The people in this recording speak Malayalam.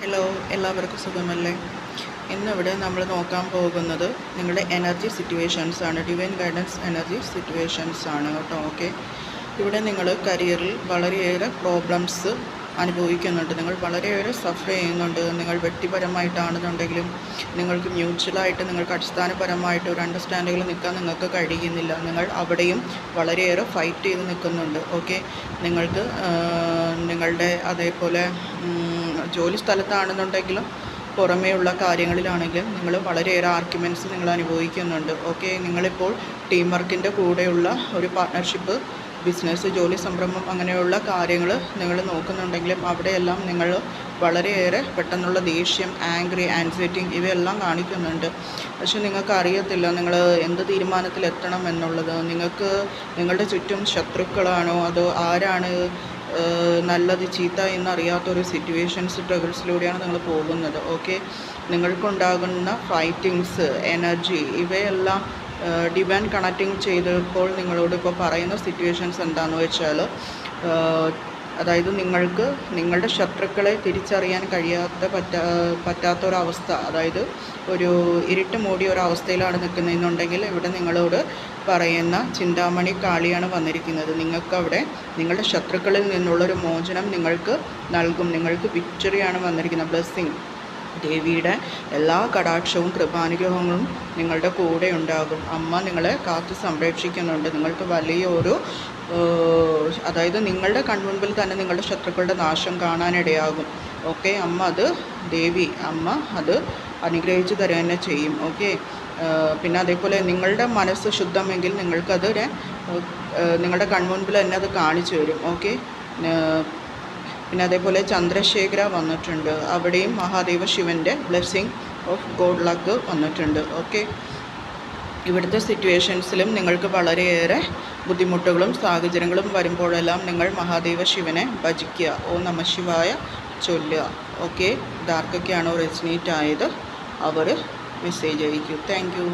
ഹലോ, എല്ലാവർക്കും സുഖമല്ലേ? ഇന്നിവിടെ നമ്മൾ നോക്കാൻ പോകുന്നത് നിങ്ങളുടെ എനർജി സിറ്റുവേഷൻസ് ആണ്. ഡിവൈൻ ഗൈഡൻസ് എനർജി സിറ്റുവേഷൻസ് ആണ് കേട്ടോ. ഓക്കെ, ഇവിടെ നിങ്ങൾ കരിയറിൽ വളരെയേറെ പ്രോബ്ലംസ് അനുഭവിക്കുന്നുണ്ട്. നിങ്ങൾ വളരെയേറെ സഫർ ചെയ്യുന്നുണ്ട്. നിങ്ങൾ വ്യക്തിപരമായിട്ടാണെന്നുണ്ടെങ്കിലും നിങ്ങൾക്ക് മ്യൂച്വലായിട്ട് നിങ്ങൾക്ക് അടിസ്ഥാനപരമായിട്ട് ഒരു അണ്ടർസ്റ്റാൻഡിങ്ങിൽ നിൽക്കാൻ നിങ്ങൾക്ക് കഴിയുന്നില്ല. നിങ്ങൾ അവിടെയും വളരെയേറെ ഫൈറ്റ് ചെയ്ത് നിൽക്കുന്നുണ്ട്. ഓക്കെ, നിങ്ങൾക്ക് നിങ്ങളുടെ അതേപോലെ ജോലി സ്ഥലത്താണെന്നുണ്ടെങ്കിലും പുറമേയുള്ള കാര്യങ്ങളിലാണെങ്കിലും നിങ്ങൾ വളരെയേറെ ആർഗ്യുമെൻറ്റ്സ് നിങ്ങൾ അനുഭവിക്കുന്നുണ്ട്. ഓക്കെ, നിങ്ങളിപ്പോൾ ടീം വർക്കിൻ്റെ കൂടെയുള്ള ഒരു പാർട്ട്ണർഷിപ്പ്, ബിസിനസ്, ജോലി സംരംഭം അങ്ങനെയുള്ള കാര്യങ്ങൾ നിങ്ങൾ നോക്കുന്നുണ്ടെങ്കിലും അവിടെയെല്ലാം നിങ്ങൾ വളരെയേറെ പെട്ടെന്നുള്ള ദേഷ്യം, ആംഗ്രി, ആൻസൈറ്റി ഇവയെല്ലാം കാണിക്കുന്നുണ്ട്. പക്ഷെ നിങ്ങൾക്ക് അറിയത്തില്ല നിങ്ങൾ എന്ത് തീരുമാനത്തിലെത്തണം എന്നുള്ളത്. നിങ്ങൾക്ക് നിങ്ങളുടെ ചുറ്റും ശത്രുക്കളാണോ അതോ ആരാണ് നല്ലത് ചീത്ത എന്നറിയാത്തൊരു സിറ്റുവേഷൻസ്, സ്ട്രഗിൾസിലൂടെയാണ് നിങ്ങൾ പോകുന്നത്. ഓക്കെ, നിങ്ങൾക്കുണ്ടാകുന്ന ഫൈറ്റിങ്സ്, എനർജി ഇവയെല്ലാം ഡിവൈൻ കണക്റ്റിംഗ് ചെയ്തപ്പോൾ നിങ്ങളോട് ഇപ്പോൾ പറയുന്ന സിറ്റുവേഷൻസ് എന്താണെന്ന് വെച്ചാൽ, അതായത് നിങ്ങൾക്ക് നിങ്ങളുടെ ശത്രുക്കളെ തിരിച്ചറിയാൻ പറ്റാത്തൊരവസ്ഥ, അതായത് ഒരു ഇരുട്ട് മൂടിയ ഒരവസ്ഥയിലാണ് നിൽക്കുന്നതെന്നുണ്ടെങ്കിൽ ഇവിടെ നിങ്ങളോട് പറയുന്ന ചിന്താമണി കാളിയാണ് വന്നിരിക്കുന്നത്. നിങ്ങൾക്കവിടെ നിങ്ങളുടെ ശത്രുക്കളിൽ നിന്നുള്ളൊരു മോചനം നിങ്ങൾക്ക് നൽകും. നിങ്ങൾക്ക് വിക്ടറിയാണ് വന്നിരിക്കുന്നത്. ബ്ലെസ്സിങ്, ദേവിയുടെ എല്ലാ കടാക്ഷവും കൃപാനുഗ്രഹങ്ങളും നിങ്ങളുടെ കൂടെ ഉണ്ടാകും. അമ്മ നിങ്ങളെ കാത്തു സംരക്ഷിക്കുന്നുണ്ട്. നിങ്ങൾക്ക് വലിയൊരു അതായത് നിങ്ങളുടെ കൺമുൻപിൽ തന്നെ നിങ്ങളുടെ ശത്രുക്കളുടെ നാശം കാണാനിടയാകും. ഓക്കെ, ദേവി അമ്മ അത് അനുഗ്രഹിച്ചു തരുക തന്നെ ചെയ്യും. ഓക്കെ, പിന്നെ അതേപോലെ നിങ്ങളുടെ മനസ്സ് ശുദ്ധമെങ്കിൽ നിങ്ങൾക്കത് നിങ്ങളുടെ കൺമുൻപിൽ തന്നെ അത് കാണിച്ചു തരും. ഓക്കെ, പിന്നെ അതേപോലെ ചന്ദ്രശേഖര വന്നിട്ടുണ്ട്. അവിടെയും മഹാദേവ ശിവൻ്റെ ബ്ലെസ്സിങ് ഓഫ് ഗോഡ് ലക്ക് വന്നിട്ടുണ്ട്. ഓക്കെ, ഇവിടുത്തെ സിറ്റുവേഷൻസിലും നിങ്ങൾക്ക് വളരെയേറെ ബുദ്ധിമുട്ടുകളും സാഹചര്യങ്ങളും വരുമ്പോഴെല്ലാം നിങ്ങൾ മഹാദേവ ശിവനെ ഭജിക്കുക, ഓം നമഃ ശിവായ ചൊല്ലുക. ഓക്കെ, ഇതാർക്കൊക്കെയാണോ റെസിനേറ്റ് ആയത് അവർ മെസ്സേജ് അയക്കൂ. Thank U.